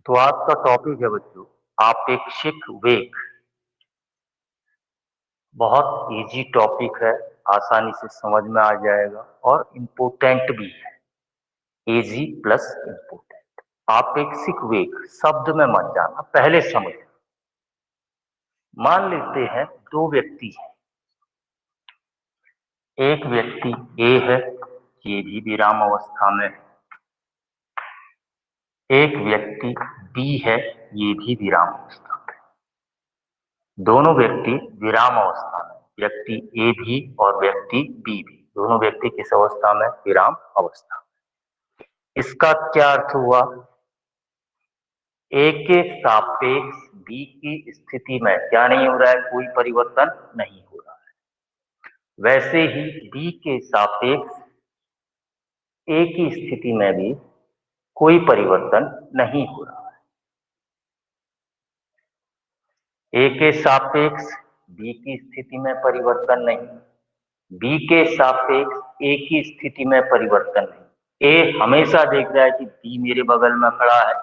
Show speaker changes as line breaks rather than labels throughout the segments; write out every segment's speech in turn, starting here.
तो आज का टॉपिक है बच्चों, आपेक्षिक वेग। बहुत इजी टॉपिक है, आसानी से समझ में आ जाएगा और इम्पोर्टेंट भी है। Easy plus important. आपेक्षिक वेग शब्द में मत जाना, पहले समझ। मान लेते हैं दो व्यक्ति हैं। एक व्यक्ति ए है, ये भी विराम अवस्था में है। एक व्यक्ति बी है, ये भी विराम अवस्था में। दोनों व्यक्ति विराम अवस्था में, व्यक्ति ए भी और व्यक्ति बी भी, दोनों व्यक्ति किस अवस्था में? विराम अवस्था में। इसका क्या अर्थ हुआ? ए के सापेक्ष बी की स्थिति में क्या नहीं हो रहा है? कोई परिवर्तन नहीं हो रहा है। वैसे ही बी के सापेक्ष ए की स्थिति में भी कोई परिवर्तन नहीं हो रहा है। ए के सापेक्ष बी की स्थिति में परिवर्तन नहीं, बी के सापेक्ष ए की स्थिति में परिवर्तन नहीं। ए हमेशा देख रहा है कि बी मेरे बगल में खड़ा है,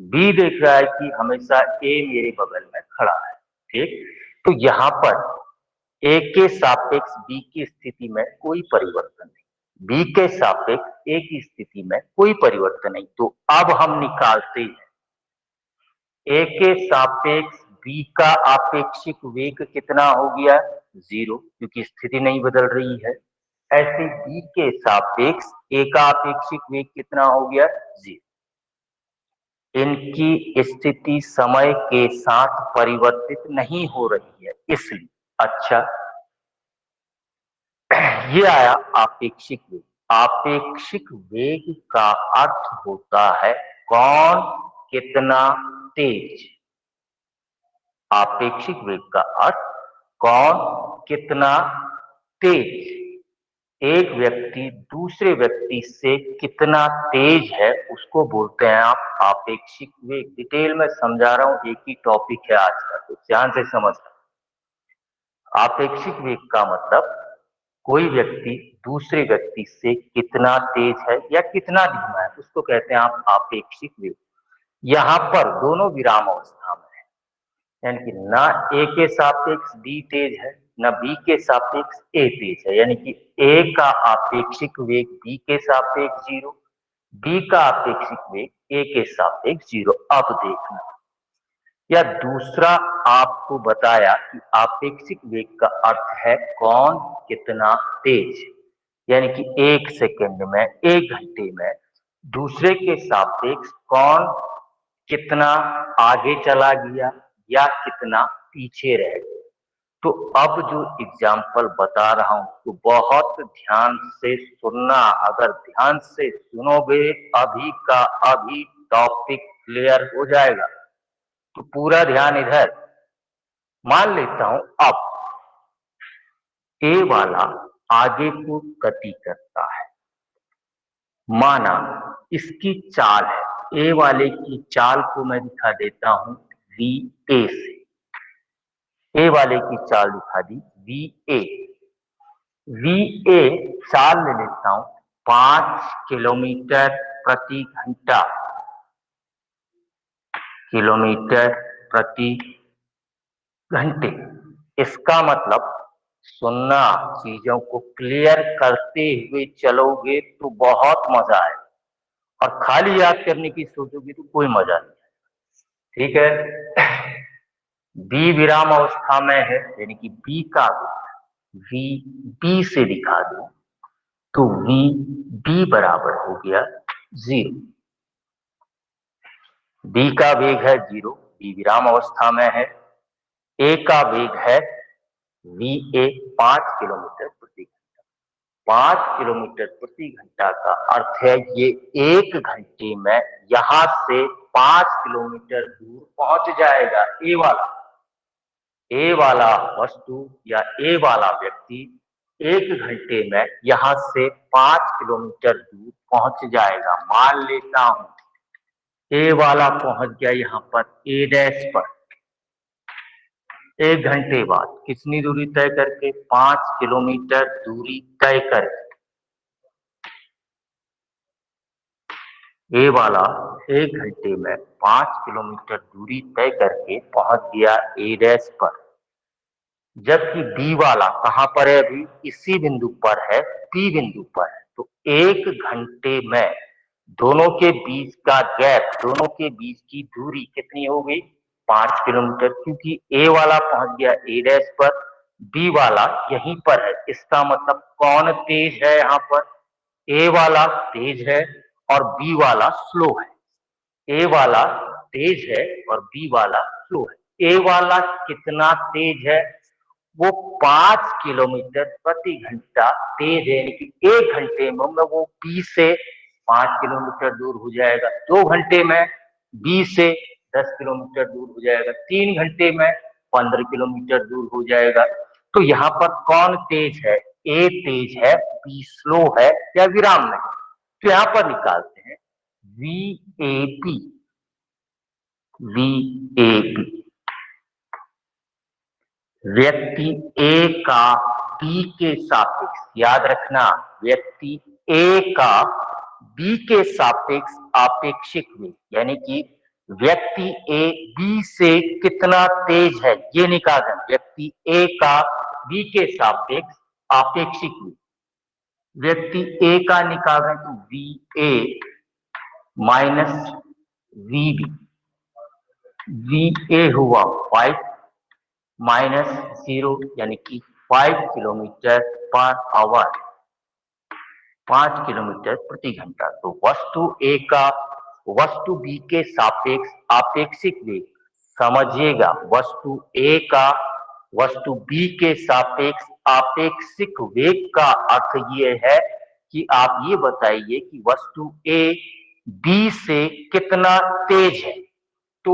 बी देख रहा है कि हमेशा ए मेरे बगल में खड़ा है। ठीक, तो यहाँ पर ए के सापेक्ष बी की स्थिति में कोई परिवर्तन नहीं, बी के सापेक्ष ए की स्थिति में कोई परिवर्तन नहीं। तो अब हम निकालते हैं ए के सापेक्ष बी का आपेक्षिक वेग कितना हो गया? 0, क्योंकि स्थिति नहीं बदल रही है। ऐसे बी के सापेक्ष ए का आपेक्षिक वेग कितना हो गया? 0। इनकी स्थिति समय के साथ परिवर्तित नहीं हो रही है, इसलिए। अच्छा, ये आया आपेक्षिक वेग। आपेक्षिक वेग का अर्थ होता है कौन कितना तेज। आपेक्षिक वेग का अर्थ कौन कितना तेज। एक व्यक्ति दूसरे व्यक्ति से कितना तेज है उसको बोलते हैं आप आपेक्षिक वेग। डिटेल में समझा रहा हूं, एक ही टॉपिक है आज का, तो ध्यान से समझना। आपेक्षिक वेग का मतलब कोई व्यक्ति दूसरे व्यक्ति से कितना तेज है या कितना धीमा है, उसको कहते हैं आप आपेक्षिक वेग। यहाँ पर दोनों विराम अवस्था में है, यानी कि ना ए के सापेक्ष बी तेज है, ना बी के सापेक्ष ए तेज है। यानी कि ए का आपेक्षिक वेग बी के सापेक्ष 0, बी का आपेक्षिक वेग ए के सापेक्ष 0। अब देखना, या दूसरा आपको बताया कि आपेक्षिक वेग का अर्थ है कौन कितना तेज, यानी कि 1 सेकंड में, 1 घंटे में दूसरे के सापेक्ष कौन कितना आगे चला गया या कितना पीछे रह गया। तो अब जो एग्जाम्पल बता रहा हूं तो बहुत ध्यान से सुनना। अगर ध्यान से सुनोगे अभी का अभी टॉपिक क्लियर हो जाएगा। तो पूरा ध्यान इधर। मान लेता हूं अब ए वाला आगे को गति करता है, माना इसकी चाल है, ए वाले की चाल को मैं दिखा देता हूं वी ए से। ए वाले की चाल दिखा दी वी ए। वी ए चाल ले लेता हूं 5 किलोमीटर प्रति घंटा, किलोमीटर प्रति घंटे। इसका मतलब सुनना, चीजों को क्लियर करते हुए चलोगे तो बहुत मजा आए, और खाली याद करने की सोचोगे तो कोई मजा नहीं। ठीक है, बी विराम अवस्था में है, यानी कि बी का वी बी से दिखा दो तो वी बी बराबर हो गया 0। बी का वेग है 0, बी विराम अवस्था में है। ए का वेग है वी ए 5 किलोमीटर प्रति घंटा। 5 किलोमीटर प्रति घंटा का अर्थ है ये 1 घंटे में यहां से 5 किलोमीटर दूर पहुंच जाएगा। ए वाला वस्तु या ए वाला व्यक्ति 1 घंटे में यहां से 5 किलोमीटर दूर पहुंच जाएगा। मान लेता हूं ए वाला पहुंच गया यहां पर ए डैश पर 1 घंटे बाद। कितनी दूरी तय करके? 5 किलोमीटर दूरी तय करके। ए वाला 1 घंटे में 5 किलोमीटर दूरी तय करके पहुंच गया ए डैश पर, जबकि बी वाला कहां पर है? अभी इसी बिंदु पर है, पी बिंदु पर है। तो 1 घंटे में दोनों के बीच का गैप, दोनों के बीच की दूरी कितनी हो गई? 5 किलोमीटर, क्योंकि ए वाला पहुंच गया ए डैश पर, बी वाला यहीं पर है। इसका मतलब कौन तेज है? यहाँ पर ए वाला तेज है और बी वाला स्लो है। ए वाला तेज है और बी वाला स्लो है। ए वाला कितना तेज है? वो 5 किलोमीटर प्रति घंटा तेज है, यानी कि 1 घंटे में वो बी से 5 किलोमीटर दूर हो जाएगा, 2 घंटे में बी से 10 किलोमीटर दूर हो जाएगा, 3 घंटे में 15 किलोमीटर दूर हो जाएगा। तो यहाँ पर कौन तेज है? ए तेज है, बी स्लो है या विराम में? तो यहाँ पर निकालते हैं VAP। व्यक्ति ए का बी के सापेक्ष, याद रखना, व्यक्ति ए का बी के सापेक्ष आपेक्षिक वेग, यानी कि व्यक्ति ए बी से कितना तेज है ये निकालना। व्यक्ति ए का बी के सापेक्ष आपेक्षिक वेग, व्यक्ति ए का निकाल रहे हैं तो VA माइनस VB, VA हुआ 5 माइनस 0 यानी कि 5 किलोमीटर पर आवर, 5 किलोमीटर प्रति घंटा। तो वस्तु ए का वस्तु बी के सापेक्ष आपेक्षिक वेग, समझिएगा, वस्तु ए का वस्तु बी के सापेक्ष आपेक्षिक वेग का अर्थ ये है कि आप ये बताइए कि वस्तु ए बी से कितना तेज है। तो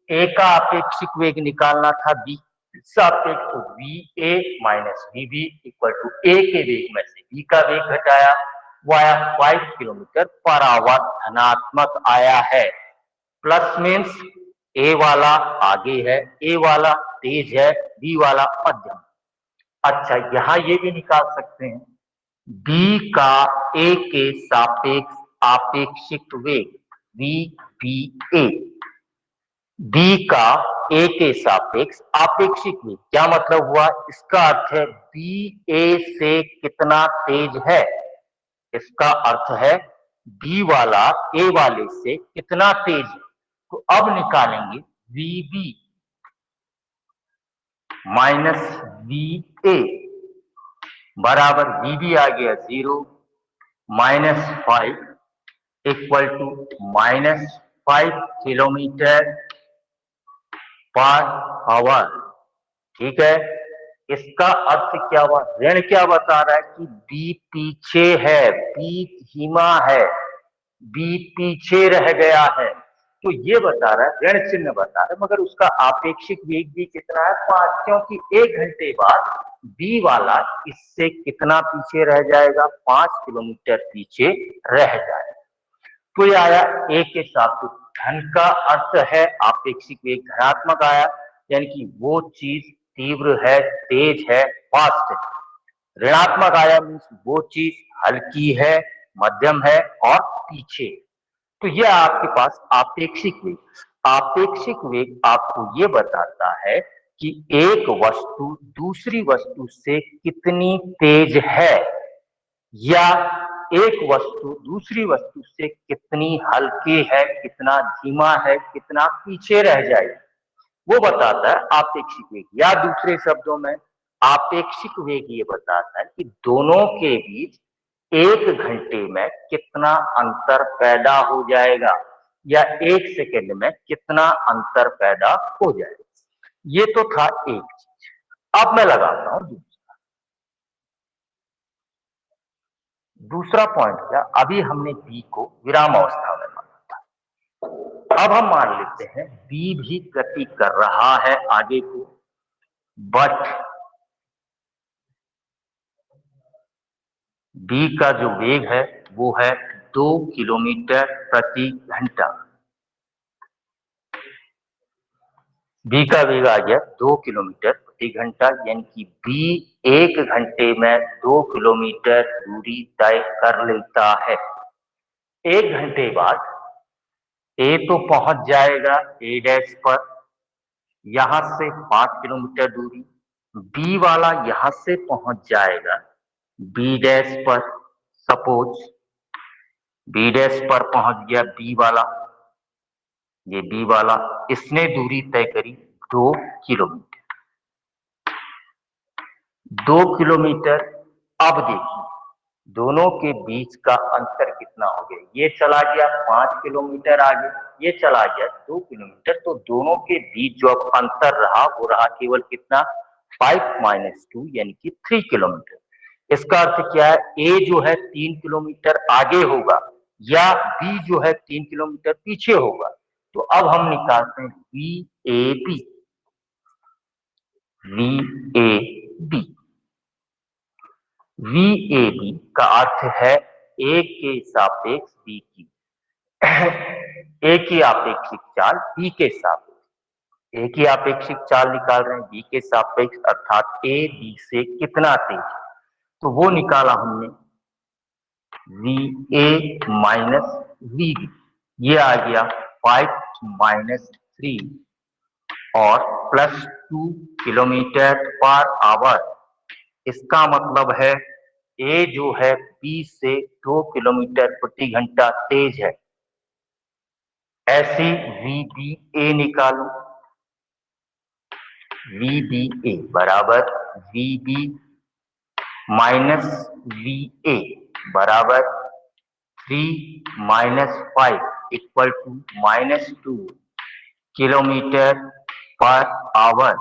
ए का आपेक्षिक वेग निकालना था बी सापेक्ष, तो VA minus VB equal to A के वेग में से बी का वेग घटाया, वो आया 5 किलोमीटर पर आवर, धनात्मक आया है। प्लस मीन्स ए वाला आगे है, ए वाला तेज है, बी वाला मध्यम। अच्छा, यहां ये भी निकाल सकते हैं बी का ए के सापेक्ष आपेक्षिक वेग VBA, बी का ए के सापेक्ष आपेक्षिक वेग, क्या मतलब हुआ? इसका अर्थ है बी ए से कितना तेज है, इसका अर्थ है बी वाला ए वाले से कितना तेज है। तो अब निकालेंगे VB माइनस VA बराबर VB आ गया 0 minus 5 equal to minus 5 kilometre per hour. ठीक है, इसका अर्थ क्या हुआ? ऋण क्या बता रहा है कि बी पीछे है, बी धीमा है, बी पीछे रह गया है। तो ये बता रहा है, ऋण चिन्ह बता रहा है, मगर उसका आपेक्षिक वेग भी कितना है? 5, क्योंकि 1 घंटे बाद बी वाला इससे कितना पीछे रह जाएगा? 5 किलोमीटर पीछे रह जाएगा। तो ये आया ए के साथ, तो धन का अर्थ है आपेक्षिक वेग धनात्मक आया, यानी कि वो चीज तीव्र है, तेज है, फास्ट है। ऋणात्मक आया मीन्स वो चीज हल्की है, मध्यम है और पीछे। तो यह आपके पास आपेक्षिक वेग। आपेक्षिक वेग आपको ये बताता है कि एक वस्तु दूसरी वस्तु से कितनी तेज है, या एक वस्तु दूसरी वस्तु से कितनी हल्की है, कितना धीमा है, कितना पीछे रह जाएगी, वो बताता है आपेक्षिक वेग। या दूसरे शब्दों में आपेक्षिक वेग ये बताता है कि दोनों के बीच 1 घंटे में कितना अंतर पैदा हो जाएगा, या 1 सेकेंड में कितना अंतर पैदा हो जाएगा। ये तो था एक चीज। अब मैं लगाता हूं दूसरा पॉइंट। क्या? अभी हमने बी को विराम अवस्था में माना था, अब हम मान लेते हैं बी भी गति कर रहा है आगे को, बट बी का जो वेग है वो है 2 किलोमीटर प्रति घंटा। बी का वेग आ गया 2 किलोमीटर प्रति घंटा, यानी कि बी 1 घंटे में 2 किलोमीटर दूरी तय कर लेता है। 1 घंटे बाद ए तो पहुंच जाएगा ए डैश पर, यहां से 5 किलोमीटर दूरी। बी वाला यहां से पहुंच जाएगा बी डैश पर। सपोज बी डैश पर पहुंच गया बी वाला, ये बी वाला, इसने दूरी तय करी 2 किलोमीटर। 2 किलोमीटर। अब देखिए दोनों के बीच का अंतर कितना हो गया, ये चला गया 5 किलोमीटर आगे, ये चला गया 2 किलोमीटर, तो दोनों के बीच जो अब अंतर रहा वो रहा केवल कितना, 5 - 2 यानी कि 3 किलोमीटर। इसका अर्थ क्या है, ए जो है 3 किलोमीटर आगे होगा या बी जो है 3 किलोमीटर पीछे होगा। तो अब हम निकालते हैं V A B. V A B, V A B का अर्थ है ए के सापेक्ष बी की ए की आपेक्षिक चाल बी के सापेक्ष। ए की आपेक्षिक चाल निकाल रहे हैं बी के सापेक्ष, अर्थात ए बी से कितना तेज है, तो वो निकाला हमने V A minus V B. ये आ गया 5 - 3 और +2 किलोमीटर/आवर। इसका मतलब है ए जो है बी से 2 किलोमीटर प्रति घंटा तेज है। ऐसी वी बी ए निकालो। वी बी ए बराबर V B minus V A बराबर 3 - 5 इक्वल टू -2 किलोमीटर/आवर।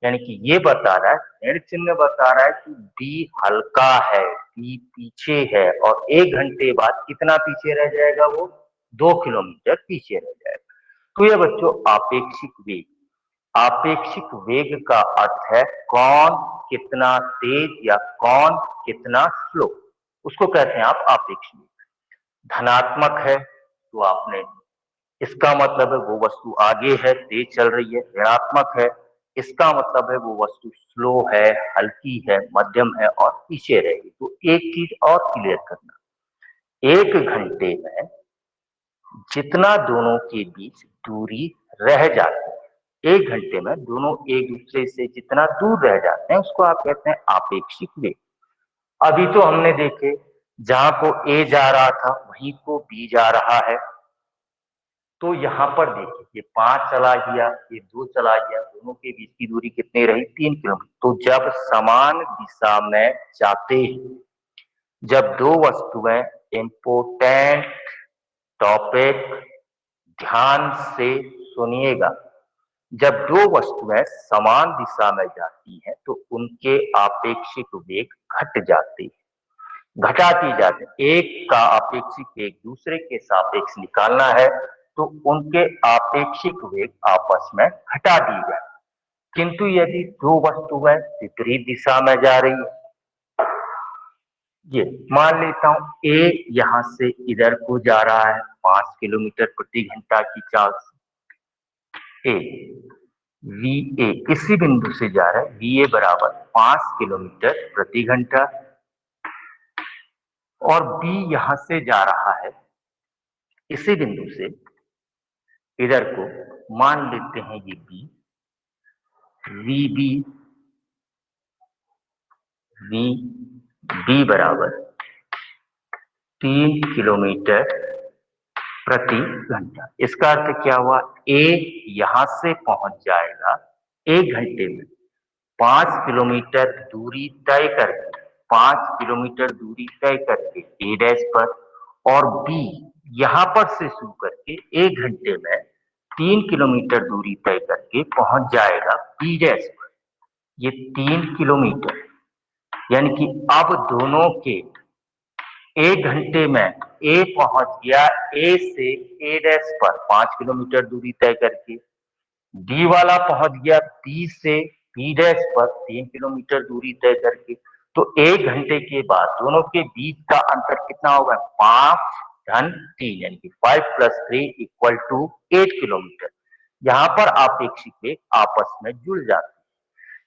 यानी कि ये बता रहा है, ऋण चिन्ह बता रहा है कि बी हल्का है, बी पीछे है, और 1 घंटे बाद कितना पीछे रह जाएगा, वो 2 किलोमीटर पीछे रह जाएगा। तो ये बच्चों आपेक्षिक वेग। आपेक्षिक वेग का अर्थ है कौन कितना तेज या कौन कितना स्लो, उसको कहते हैं आप आपेक्षिक वेग। धनात्मक है तो आपने, इसका मतलब है वो वस्तु आगे है, तेज चल रही है। ऋणात्मक है, इसका मतलब है वो वस्तु स्लो है, हल्की है, मध्यम है और पीछे रहेगी। तो एक चीज और क्लियर करना, 1 घंटे में जितना दोनों के बीच दूरी रह जाती है, 1 घंटे में दोनों एक दूसरे से जितना दूर रह जाते हैं उसको आप कहते हैं आपेक्षिक वेग। अभी तो हमने देखे जहां को ए जा रहा था वहीं को बी जा रहा है, तो यहां पर देखिए ये 5 चला गया, ये 2 चला गया, दोनों के बीच की दूरी कितनी रही, 3 किलोमीटर। तो जब समान दिशा में जाते हैं, जब दो वस्तुएं, इंपोर्टेंट टॉपिक ध्यान से सुनिएगा, जब दो वस्तुएं समान दिशा में जाती हैं तो उनके आपेक्षिक वेग घट जाते हैं, घटाती जाते हैं। एक का आपेक्षिक वेग दूसरे के सापेक्ष निकालना है तो उनके आपेक्षिक वेग आपस में घटा दी जाए। किंतु यदि दो वस्तुएं विपरीत दिशा में जा रही है, ये मान लेता हूं ए यहां से इधर को जा रहा है 5 किलोमीटर प्रति घंटा की चाल से। ए वी ए किसी बिंदु से जा रहा है, वी ए बराबर 5 किलोमीटर प्रति घंटा, और बी यहां से जा रहा है इसी बिंदु से इधर को, मान लेते हैं ये B, V B, V B बराबर 3 किलोमीटर प्रति घंटा। इसका अर्थ क्या हुआ, ए यहां से पहुंच जाएगा 1 घंटे में 5 किलोमीटर दूरी तय करके, 5 किलोमीटर दूरी तय करके ए डैश पर, और बी यहां पर से शुरू करके 1 घंटे में 3 किलोमीटर दूरी तय करके पहुंच जाएगा बी डैश पर। ये 3 किलोमीटर, यानी कि अब दोनों के 1 घंटे में ए पहुंच गया ए से ए डैश पर 5 किलोमीटर दूरी तय करके, डी वाला पहुंच गया बी से बी डैश पर 3 किलोमीटर दूरी तय करके। तो 1 घंटे के बाद दोनों के बीच का अंतर कितना होगा, 5-3 यानी कि 5 + 3 = 8 किलोमीटर। यहाँ पर आपेक्षिक वेग आपस में जुड़ जाते हैं।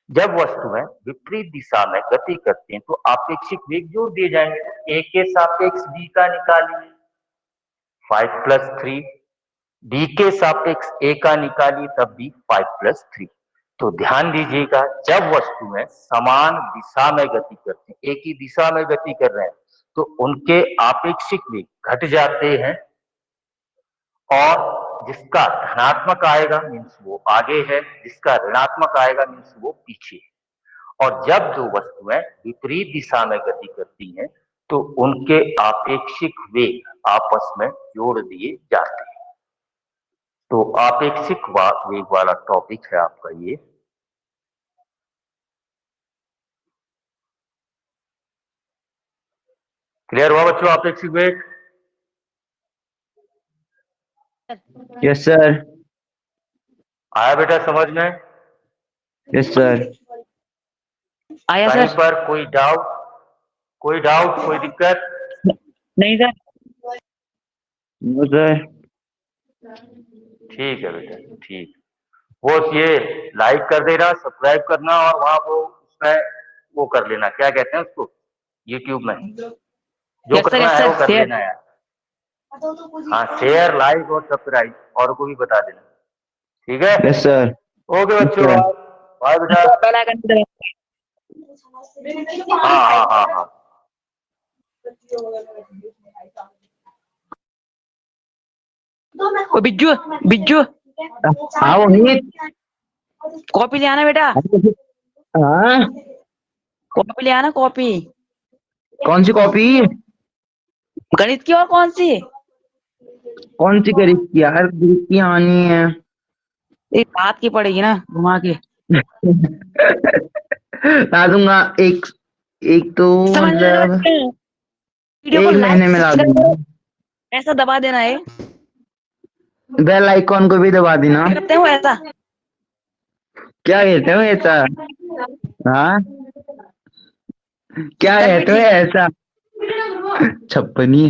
जब वस्तुएं विपरीत दिशा में गति करती हैं तो आपेक्षिक वेग जोड़ दिए जाएंगे। ए के सापेक्ष बी का निकालिए, 5 + 3 डी के सापेक्ष ए का निकालिए तब भी 5+3। तो ध्यान दीजिएगा, जब वस्तुएं समान दिशा में गति करती हैं, एक ही दिशा में गति कर रहे हैं, तो उनके आपेक्षिक वेग घट जाते हैं, और जिसका धनात्मक आएगा मीन्स वो आगे है, जिसका ऋणात्मक आएगा मीन्स वो पीछे है। और जब दो वस्तुएं विपरीत दिशा में गति करती हैं तो उनके आपेक्षिक वेग आपस में जोड़ दिए जाते हैं। तो आपेक्षिक वेग वाला टॉपिक है आपका ये। क्लियर हुआ बच्चों आपेक्षिक वेग?
Yes sir.
आया बेटा समझ में?
Yes sir.
आया
कहीं
सर।
पर कोई डाउट, कोई दिक्कत?
नहीं सर।
No sir.
ठीक है बेटा, ठीक। वो ये लाइक कर देना, सब्सक्राइब करना, और वहां वो उसमें वो कर लेना, क्या कहते हैं उसको, यूट्यूब में जो
यस सर,
करना
यस
है वो
सर,
कर
शेयर।
लेना यार। हाँ, शेयर, लाइक और सब्सक्राइब, और को भी बता देना, ठीक है?
Yes sir.
ओके बच्चों, बाय बेटा।
बेल आइकन दबाओ।
हाँ हाँ हाँ हाँ।
ओ बिज्जू, बिज्जू
हाँ वहीद।
कॉपी ले आना बेटा,
हाँ
कॉपी ले आना, कॉपी।
कौन सी कॉपी?
गणित की। और कौन सी?
कौन सी गणित की यार? गणित की आनी है।
एक हाथ की पड़ेगी ना, घुमा के।
ला दूंगा। एक एक तो
समझ में आ रहा
मतलब
है? वीडियो को
एक
लाइक
महीने में ला दूंगा।
ऐसा दबा देना है,
बेल आइकॉन को भी दबा देना।
करते हो ऐसा।
क्या कहते हो ऐसा? हाँ क्या
तब भी
कहते हो
ठीक।
ऐसा? छप्पनी।